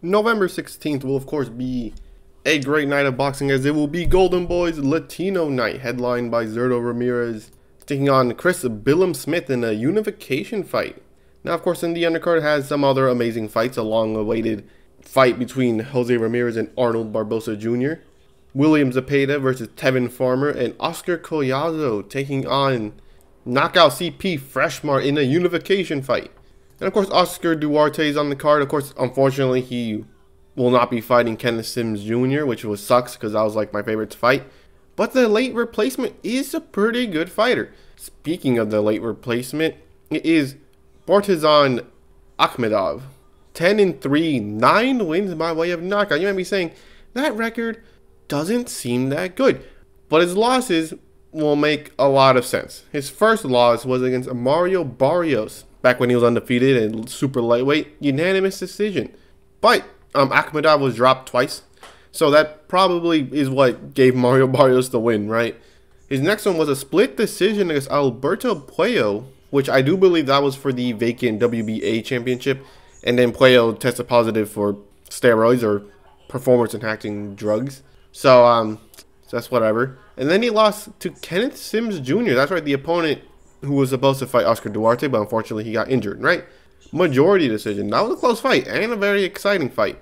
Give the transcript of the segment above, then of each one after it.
November 16th will of course be a great night of boxing, as it will be Golden Boy's Latino night, headlined by Zurdo Ramirez taking on Chris Billam-Smith in a unification fight. Now of course in the undercard has some other amazing fights, a long-awaited fight between Jose Ramirez and Arnold Barbosa Jr., William Zepeda versus Tevin Farmer, and Oscar Collazo taking on Knockout CP Freshmart in a unification fight. And of course Oscar Duarte is on the card. Of course, unfortunately, he will not be fighting Kenneth Sims Jr., which sucks because that was like my favorite to fight. But the late replacement is a pretty good fighter. Speaking of the late replacement, it is Bortazan Akhmedov. 10-3, 9 wins by way of knockout. You might be saying, that record doesn't seem that good. But his losses will make a lot of sense. His first loss was against Mario Barrios, back when he was undefeated and super lightweight, unanimous decision. But Akhmedov was dropped twice, so that probably is what gave Mario Barrios the win, right? His next one was a split decision against Alberto Puello, which I do believe that was for the vacant WBA championship, and then Puello tested positive for steroids or performance-enhancing drugs. So that's whatever. And then he lost to Kenneth Sims Jr. That's right, the opponent who was supposed to fight Oscar Duarte, but unfortunately he got injured, right? Majority decision. That was a close fight and a very exciting fight.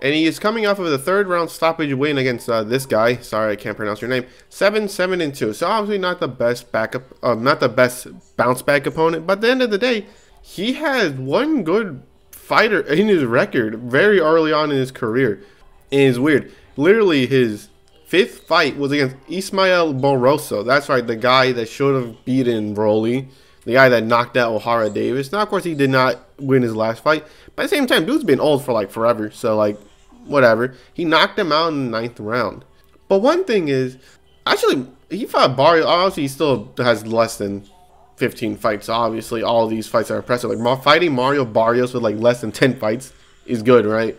And he is coming off of the third round stoppage win against this guy. Sorry, I can't pronounce your name. 7-7-2. So obviously not the best backup, not the best bounce back opponent. But at the end of the day, he has one good fighter in his record very early on in his career. And it's weird. Literally his fifth fight was against Ismael Moroso. That's right, the guy that should have beaten Broly. The guy that knocked out O'Hara Davis. Now, of course, he did not win his last fight. But at the same time, dude's been old for like forever. So, like, whatever. He knocked him out in the 9th round. But one thing is, actually, he fought Barrios. Obviously, he still has less than 15 fights. So obviously, all of these fights are impressive. Like, fighting Mario Barrios with like less than 10 fights is good, right?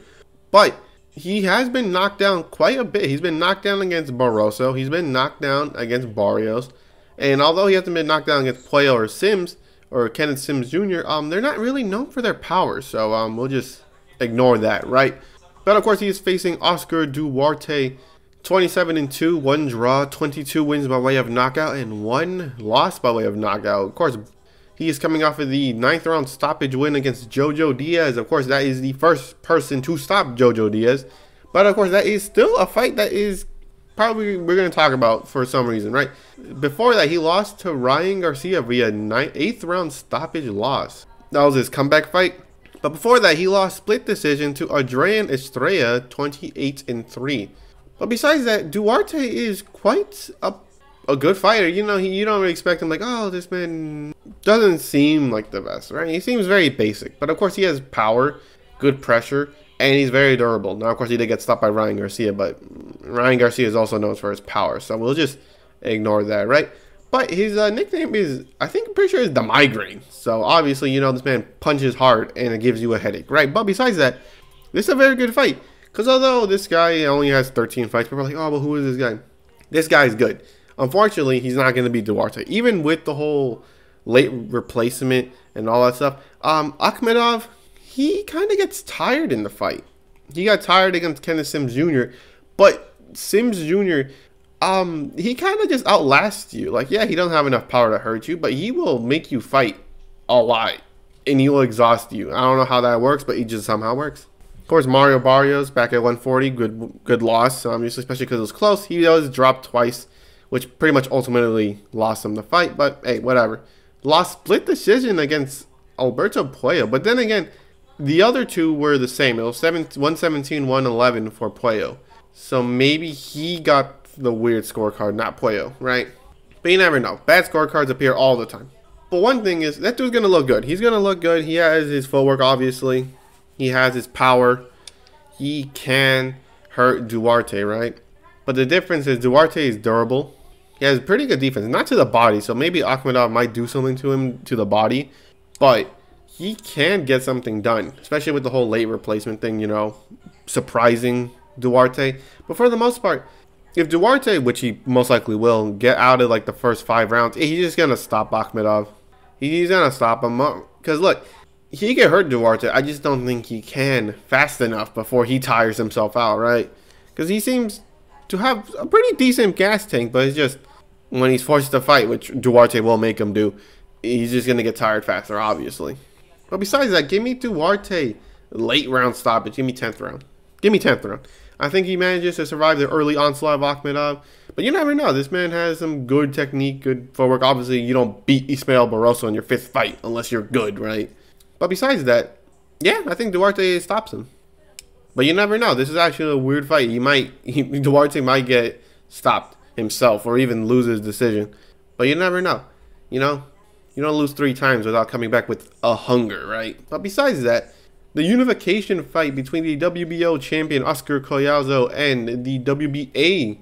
But he has been knocked down quite a bit. He's been knocked down against Barroso. He's been knocked down against Barrios. And although he hasn't been knocked down against Puello or Sims, or Kenneth Sims Jr., they're not really known for their power. So we'll just ignore that, right? But of course, he is facing Oscar Duarte, 27-2, 1 draw, 22 wins by way of knockout, and 1 loss by way of knockout. Of course, he is coming off of the 9th round stoppage win against Jojo Diaz. Of course, that is the first person to stop Jojo Diaz. But of course, that is still a fight that is probably we're going to talk about for some reason, right? Before that, he lost to Ryan Garcia via 8th round stoppage loss. That was his comeback fight. But before that, he lost split decision to Adrian Estrella, 28-3. But besides that, Duarte is quite a good fighter. You know, you don't really expect him like, oh, this man doesn't seem like the best, right? He seems very basic. But of course, he has power, good pressure, and he's very durable. Now, of course, he did get stopped by Ryan Garcia, but Ryan Garcia is also known for his power. So we'll just ignore that, right? But his nickname is, I think, I'm pretty sure, is the Migraine. So obviously, you know, this man punches hard and it gives you a headache, right? But besides that, this is a very good fight. Because although this guy only has 13 fights, people are like, oh, but who is this guy? This guy's good. Unfortunately, he's not going to beat Duarte. Even with the whole late replacement and all that stuff, Akhmedov, he kind of gets tired in the fight. He got tired against Kenneth Sims Jr., but Sims Jr., he kind of just outlasts you. Like, yeah, he doesn't have enough power to hurt you, but he will make you fight a lot, and he will exhaust you. I don't know how that works, but he just somehow works. Of course, Mario Barrios back at 140, good loss, especially because it was close. He was dropped twice, which pretty much ultimately lost him the fight, but hey, whatever. Lost split decision against Alberto Puello, but then again, the other two were the same. It was 117, 111 for Puello. So maybe he got the weird scorecard, not Puello, right? But you never know. Bad scorecards appear all the time. But one thing is, that dude's going to look good. He's going to look good. He has his footwork, obviously. He has his power. He can hurt Duarte, right? But the difference is Duarte is durable. He has pretty good defense. Not to the body, so maybe Akhmedov might do something to him, to the body. But he can get something done, especially with the whole late replacement thing, you know, surprising Duarte. But for the most part, if Duarte, which he most likely will, get out of like the first 5 rounds, he's just going to stop Akhmedov. He's going to stop him. Because look, he can hurt Duarte. I just don't think he can fast enough before he tires himself out, right? Because he seems to have a pretty decent gas tank, but it's just when he's forced to fight, which Duarte will make him do, he's just going to get tired faster, obviously. But besides that, give me Duarte late round stoppage. Give me 10th round. Give me 10th round. I think he manages to survive the early onslaught of Akhmedov. But you never know. This man has some good technique, good footwork. Obviously, you don't beat Ismael Barroso in your 5th fight unless you're good, right? But besides that, yeah, I think Duarte stops him. But you never know. This is actually a weird fight. Duarte might get stopped himself or even lose his decision. But you never know. You know, you don't lose 3 times without coming back with a hunger, right? But besides that, the unification fight between the WBO champion Oscar Collazo and the WBA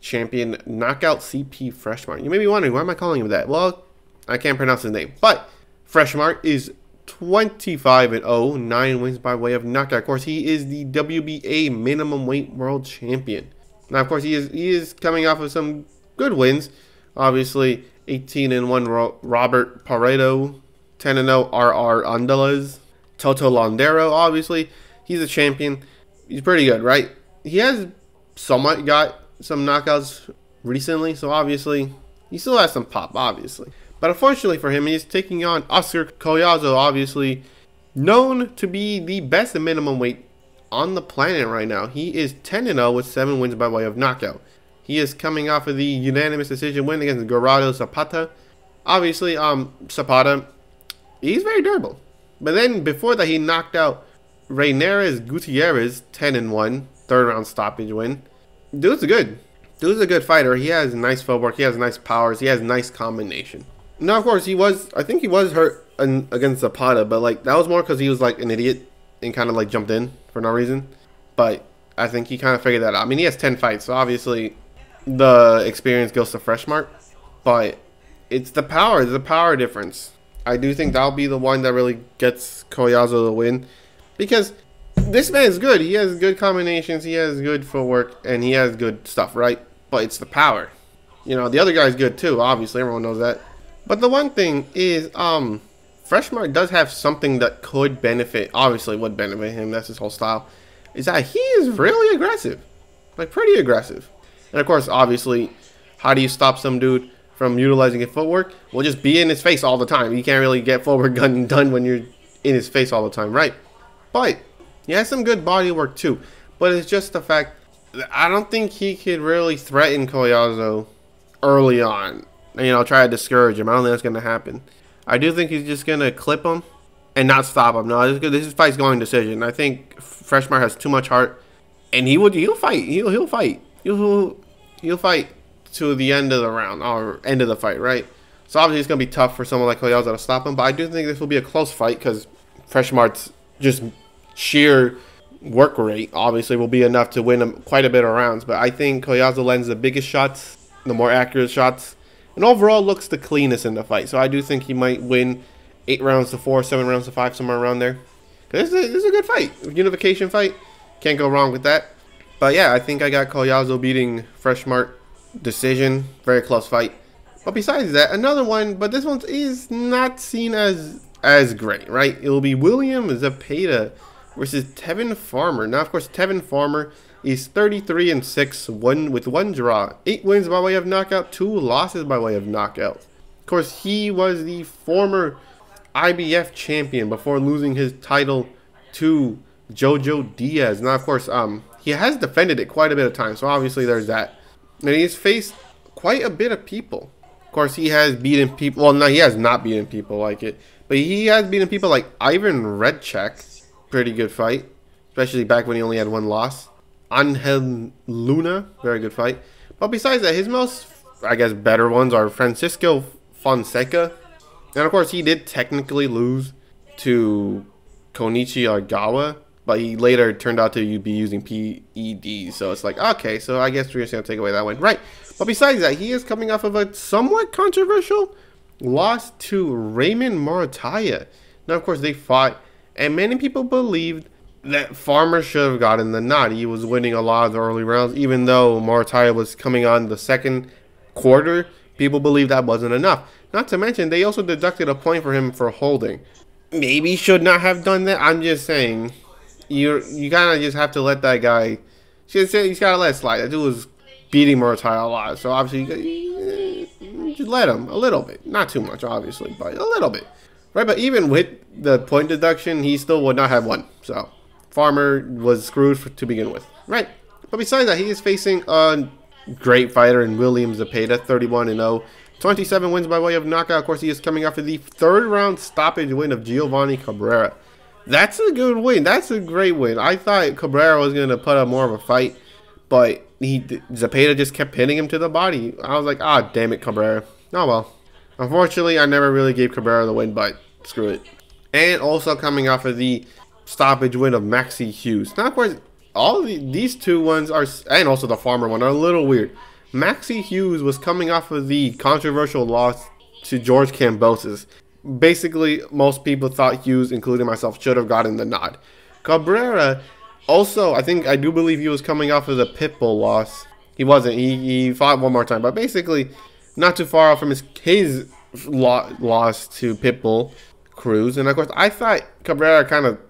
champion Knockout CP Freshmart. You may be wondering, why am I calling him that? Well, I can't pronounce his name. But Freshmart is 25-0, 9 wins by way of knockout. Of course, he is the WBA minimum weight world champion. Now, of course, he is coming off of some good wins. Obviously, 18-1 Robert Paredo, 10-0 RR Andalez, Toto Londero. Obviously, he's a champion. He's pretty good, right? He has somewhat got some knockouts recently, so obviously, he still has some pop, obviously. But unfortunately for him, he's taking on Oscar Collazo, obviously known to be the best in minimum weight on the planet right now. He is 10-0 with 7 wins by way of knockout. He is coming off of the unanimous decision win against Gerardo Zapata. Obviously, Zapata, he's very durable. But then before that, he knocked out Ramirez Gutierrez, 10-1, 3rd round stoppage win. Dude's good. Dude's a good fighter. He has nice footwork. He has nice powers. He has nice combination. Now, of course, I think he was hurt against Zapata, but like that was more because he was like an idiot and kind of like jumped in for no reason. But I think he kind of figured that out. I mean, he has 10 fights, so obviously the experience goes to Freshmart. But it's the power difference. I do think that'll be the one that really gets Collazo the win, because this man is good. He has good combinations. He has good footwork, and he has good stuff, right? But it's the power. You know, the other guy's good too. Obviously, everyone knows that. But the one thing is, Freshmart does have something that could benefit. Obviously, would benefit him. That's his whole style. Is that he is really aggressive, like pretty aggressive. And of course, obviously, how do you stop some dude from utilizing his footwork? Well, just be in his face all the time. You can't really get footwork done when you're in his face all the time, right? But he has some good body work too. But it's just the fact that I don't think he could really threaten Collazo early on. You know, try to discourage him. I don't think that's going to happen. I do think he's just going to clip him and not stop him. No, this fight's going decision. I think Freshmart has too much heart, and he'll fight. He'll fight. He'll fight to the end of the round or end of the fight, right? So obviously it's going to be tough for someone like Collazo to stop him, but I do think this will be a close fight because Freshmart's just sheer work rate obviously will be enough to win him quite a bit of rounds. But I think Collazo lands the biggest shots, the more accurate shots, and overall looks the cleanest in the fight. So I do think he might win 8 rounds to 4, 7 rounds to 5, somewhere around there. This is a good fight. Unification fight. Can't go wrong with that. But yeah, I think I got Collazo beating Freshmart decision. Very close fight. But besides that, another one, but this one is not seen as great, right? It will be William Zepeda versus Tevin Farmer. Now, of course, Tevin Farmer is 33-6, with 1 draw, 8 wins by way of knockout, 2 losses by way of knockout. Of course, he was the former IBF champion before losing his title to Jojo Diaz. Now, of course, he has defended it quite a bit of time, so obviously there's that. And he's faced quite a bit of people. Of course, he has beaten people. Well, no, he has not beaten people like it, but he has beaten people like Ivan Redchek. Pretty good fight, especially back when he only had 1 loss. Angel Luna, very good fight. But besides that, his most, I guess, better ones are Francisco Fonseca. And of course, he did technically lose to Konichi Agawa, but he later turned out to be using PEDs. So it's like, okay, so I guess we're just going to take away that one. Right. But besides that, he is coming off of a somewhat controversial loss to Raymond Morataya. Now, of course, they fought, and many people believed that Farmer should have gotten the nod. He was winning a lot of the early rounds, even though Morataya was coming on the second quarter. People believed that wasn't enough. Not to mention, they also deducted a point for him for holding. maybe should not have done that. I'm just saying, you kind of just have to let that guy. He's got to let it slide. That dude was beating Murataya a lot, so obviously you just let him a little bit, not too much, obviously, but a little bit, right? But even with the point deduction, he still would not have won. So Farmer was screwed to begin with, right? But besides that, he is facing a great fighter in William Zepeda, 31-0. 27 wins by way of knockout. Of course, he is coming after the third round stoppage win of Giovanni Cabrera. That's a good win. That's a great win. I thought Cabrera was going to put up more of a fight, but Zepeda just kept hitting him to the body. I was like, ah, damn it, Cabrera. Oh, well. Unfortunately, I never really gave Cabrera the win, but screw it. And also coming off of the stoppage win of Maxie Hughes. Now, of course, all of these two ones are, and also the Farmer one, are a little weird. Maxie Hughes was coming off of the controversial loss to George Kambosos. Basically, most people thought Hughes, including myself, should have gotten the nod. Cabrera, also, I do believe he was coming off of the Pitbull loss. He wasn't. He fought one more time, but basically, not too far off from his loss to Pitbull Cruz. And of course, I thought Cabrera kind of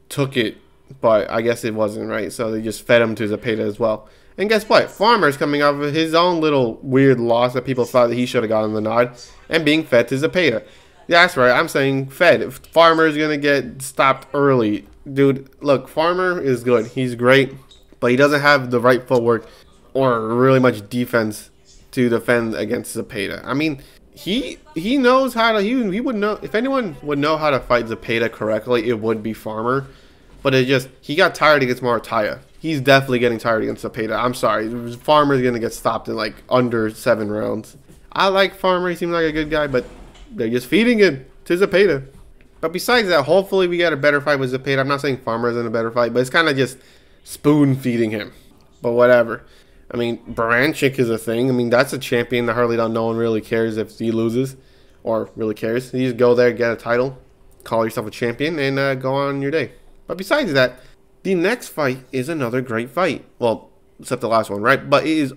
took it, but I guess it wasn't, right? So they just fed him to Zepeda as well. And guess what? Farmer's coming off of his own little weird loss that people thought that he should have gotten the nod and being fed to Zepeda. Yeah, that's right. I'm saying fed. Farmer's going to get stopped early. Dude, look, Farmer is good. He's great, but he doesn't have the right footwork or really much defense to defend against Zepeda. I mean, he knows how to, he would know, if anyone would know how to fight Zepeda correctly, it would be Farmer. But it just, he got tired against Murataya. He's definitely getting tired against Zepeda. I'm sorry. Farmer's going to get stopped in like under 7 rounds. I like Farmer. He seems like a good guy, but they're just feeding him to Zepeda. But besides that, hopefully we get a better fight with Zepeda. I'm not saying Farmer's in a better fight, but it's kind of just spoon feeding him. But whatever. I mean, Baranchik is a thing. I mean, that's a champion that hardly no one really cares if he loses or really cares. You just go there, get a title, call yourself a champion, and go on your day. But besides that, the next fight is another great fight. Well, except the last one, right? But it is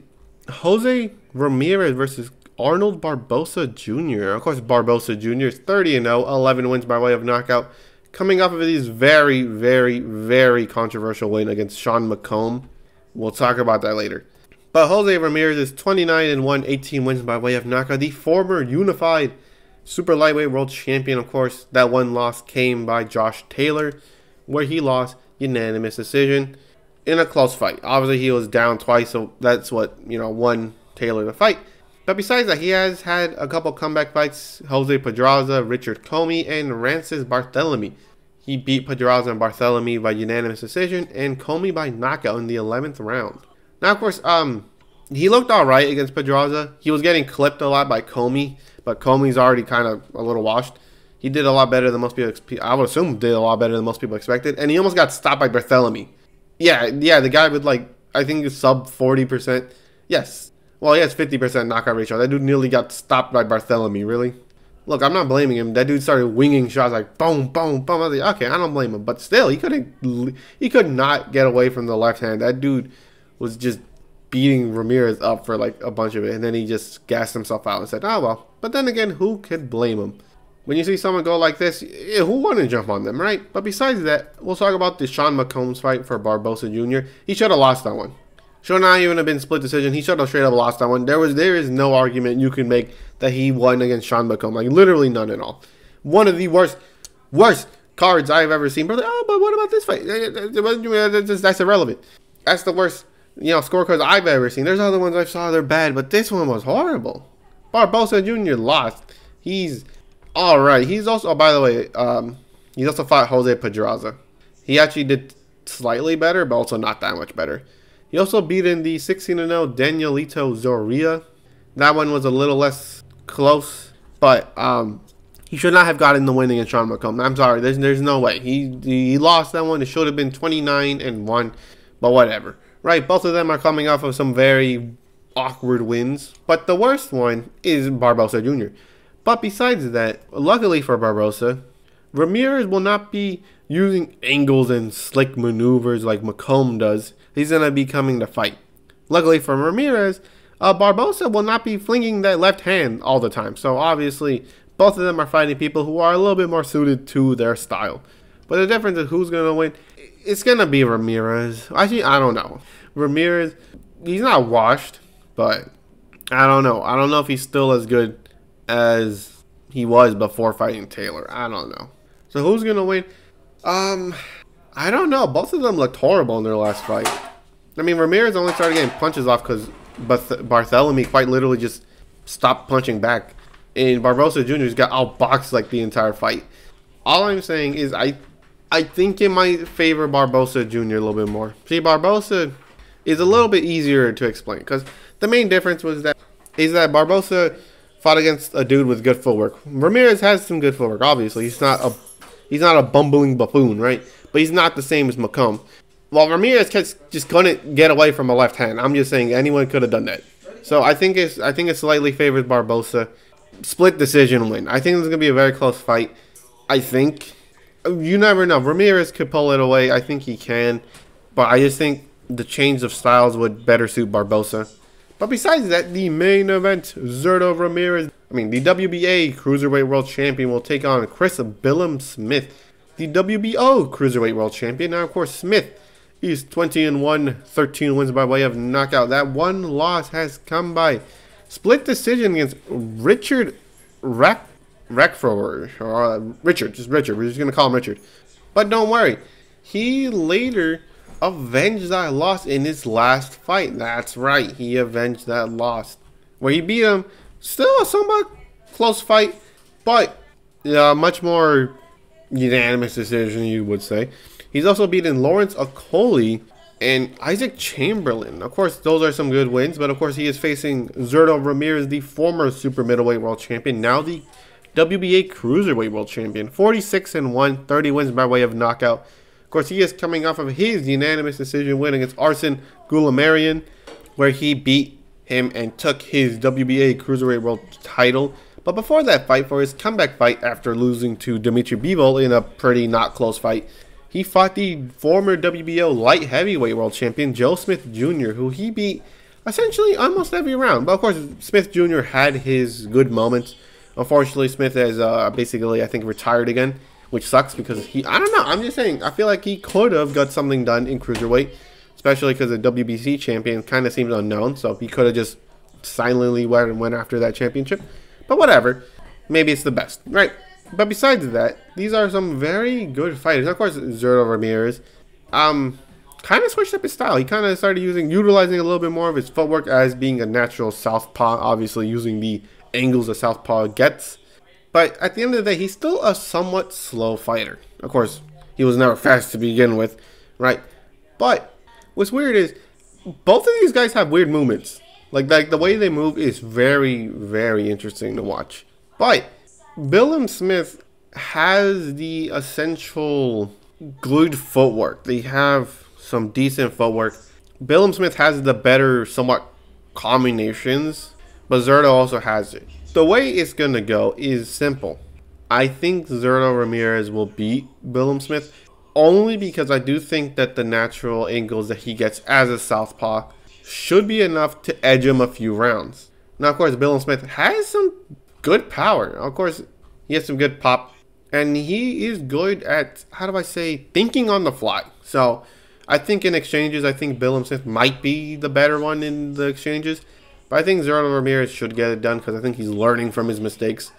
Jose Ramirez versus Arnold Barbosa Jr. Of course, Barbosa Jr. is 30-0, 11 wins by way of knockout. Coming off of these very, very, very controversial win against Sean McComb. We'll talk about that later. But Jose Ramirez is 29-1, 18 wins by way of knockout. The former unified super lightweight world champion, of course. That one loss came by Josh Taylor, where he lost unanimous decision in a close fight. Obviously, he was down twice, so that's what, won Taylor the fight. But besides that, he has had a couple comeback fights. Jose Pedraza, Richard Comey, and Rances Barthelemy. He beat Pedraza and Barthelemy by unanimous decision, and Comey by knockout in the 11th round. Now, of course, he looked alright against Pedraza. He was getting clipped a lot by Comey, but Comey's already kind of a little washed. He did a lot better than most people, I would assume did a lot better than most people expected. And he almost got stopped by Barthelemy. Yeah, the guy with I think sub 40%. Yes. Well, he has 50% knockout ratio. That dude nearly got stopped by Barthelemy, really? Look, I'm not blaming him. That dude started winging shots like boom, boom, boom. I was like, okay, I don't blame him. But still, he could not get away from the left hand. That dude was just beating Ramirez up for like a bunch of it. And then he just gassed himself out and said, oh, well. But then again, who could blame him? When you see someone go like this, who wouldn't jump on them, right? But besides that, we'll talk about the Sean McCombs fight for Barbosa Jr. He should have lost that one. Should not even have been split decision. He should have straight up lost that one. There is no argument you can make that he won against Sean McComb. Like, literally none at all. One of the worst cards I've ever seen. But oh, but what about this fight? That's irrelevant. That's the worst, scorecards I've ever seen. There's other ones I saw, they're bad, but this one was horrible. Barbosa Jr. lost. He's all right. He's also, by the way, he's also fought Jose Pedraza. He actually did slightly better, but also not that much better. He also beat in the 16-0 Danielito Zorrilla. That one was a little less close, but he should not have gotten the win against Sean McComb. I'm sorry, there's no way. He lost that one. It should have been 29-1, but whatever. Right, both of them are coming off of some very awkward wins, but the worst one is Barbosa Jr. But besides that, luckily for Barbosa, Ramirez will not be using angles and slick maneuvers like McComb does. He's going to be coming to fight. Luckily for Ramirez, Barbosa will not be flinging that left hand all the time. So obviously, Both of them are fighting people who are a little bit more suited to their style. But the difference is who's going to win. It's going to be Ramirez. Actually, I don't know. Ramirez, he's not washed, but I don't know. I don't know if he's still as good as he was before fighting Taylor. I don't know. So who's going to win? I don't know. Both of them looked horrible in their last fight. I mean, Ramirez only started getting punches off because Bartholomew quite literally just stopped punching back. And Barbosa Jr. just got outboxed like the entire fight. All I'm saying is I think it might favor Barbosa Jr. a little bit more. See, Barbosa is a little bit easier to explain because the main difference is that Barbosa fought against a dude with good footwork. Ramirez has some good footwork, obviously. He's not a bumbling buffoon, right? But he's not the same as McComb. Well, Ramirez just couldn't get away from a left hand. I'm just saying anyone could have done that. So I think it slightly favors Barbosa. Split decision win. I think it's gonna be a very close fight. I think. You never know. Ramirez could pull it away. I think he can. But I just think the change of styles would better suit Barbosa. But besides that, the main event, the WBA Cruiserweight World Champion will take on Chris Billam-Smith, the WBO Cruiserweight World Champion. Now, of course, Smith is 20-1, 13 wins by way of knockout. That one loss has come by split decision against Richard Rackford, or Richard. We're just going to call him Richard. But don't worry, he later avenged that loss in his last fight. That's right, he avenged that loss where he beat him. Still a somewhat close fight, but much more unanimous decision, you would say. He's also beaten Lawrence Okoli and Isaac Chamberlain. Of course, those are some good wins, but of course he is facing Zurdo Ramirez, the former super middleweight world champion, now the WBA Cruiserweight World Champion. 46-1, 30 wins by way of knockout. Of course, he is coming off of his unanimous decision win against Arsen Goulamirian, where he beat him and took his WBA Cruiserweight World title. But before that fight, for his comeback fight after losing to Dimitri Bivol in a pretty not close fight, he fought the former WBO light heavyweight world champion Joe Smith Jr., who he beat essentially almost every round. But of course, Smith Jr. had his good moments. Unfortunately, Smith has basically, I think, retired again, which sucks because I don't know, I'm just saying, I feel like he could have got something done in Cruiserweight, especially because the WBC champion kind of seems unknown, so he could have just silently went after that championship. But whatever, maybe it's the best, right? But besides that, these are some very good fighters. Of course, Zurdo Ramirez kind of switched up his style. He kind of started utilizing a little bit more of his footwork as being a natural southpaw, obviously using the angles a southpaw gets. But at the end of the day, he's still a somewhat slow fighter. Of course, he was never fast to begin with, right? But what's weird is both of these guys have weird movements. Like the way they move is very, very interesting to watch. But Billam-Smith has the essential good footwork. They have some decent footwork. Billam-Smith has the better, somewhat combinations, but Zurdo also has it. The way it's going to go is simple. I think Zurdo Ramirez will beat Billam-Smith only because I do think that the natural angles that he gets as a southpaw should be enough to edge him a few rounds. Now, of course, Billam-Smith has some good power. Of course, he has some good pop, and he is good at, thinking on the fly. So, I think in exchanges, I think Billam-Smith might be the better one in the exchanges. But I think Zurdo Ramirez should get it done because I think he's learning from his mistakes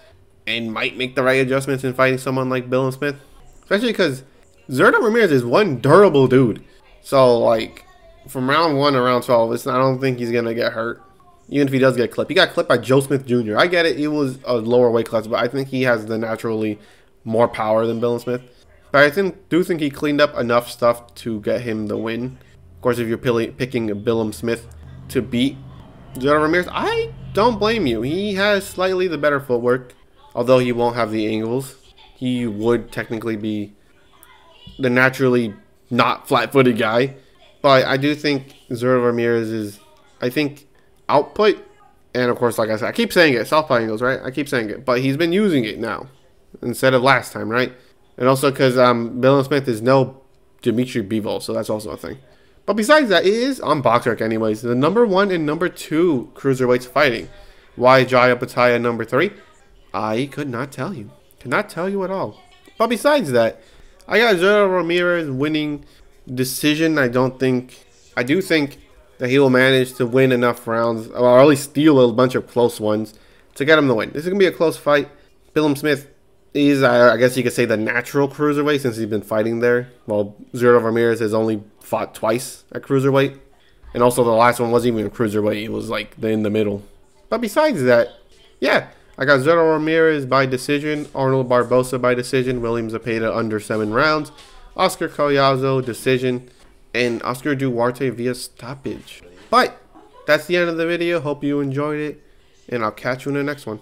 and might make the right adjustments in fighting someone like Billam-Smith. Especially because Zurdo Ramirez is one durable dude. So, like, from round 1 to round 12, I don't think he's going to get hurt. Even if he does get clipped. He got clipped by Joe Smith Jr. I get it. It was a lower weight class, but I think he has the naturally more power than Billam-Smith. But I do think he cleaned up enough stuff to get him the win. Of course, if you're picking Billam-Smith to beat Zurdo Ramirez, I don't blame you. He has slightly the better footwork. Although he won't have the angles. He would technically be the naturally not flat-footed guy. But I do think Zurdo Ramirez is, output. And of course, like I said, I keep saying it, southpaw angles, right? I keep saying it. But he's been using it now instead of last time, right? And also because Billam-Smith is no Dimitri Bivol, so that's also a thing. But besides that, it is on BoxRec anyways. The number 1 and number 2 cruiserweights fighting. Jaya Pataya number 3. I could not tell you. Could not tell you at all. But besides that, I got Zerto Ramirez winning decision. I do think that he will manage to win enough rounds, or at least steal a bunch of close ones to get him the win. This is going to be a close fight. Billam-Smith is, I guess you could say, the natural cruiserweight since he's been fighting there. While Zerto Ramirez has only fought twice at cruiserweight. And also the last one wasn't even a cruiserweight. It was like in the middle. But besides that, yeah. I got Zerto Ramirez by decision, Arnold Barbosa by decision, William Zepeda under 7 rounds, Oscar Collazo decision, and Oscar Duarte via stoppage. But that's the end of the video. Hope you enjoyed it, and I'll catch you in the next one.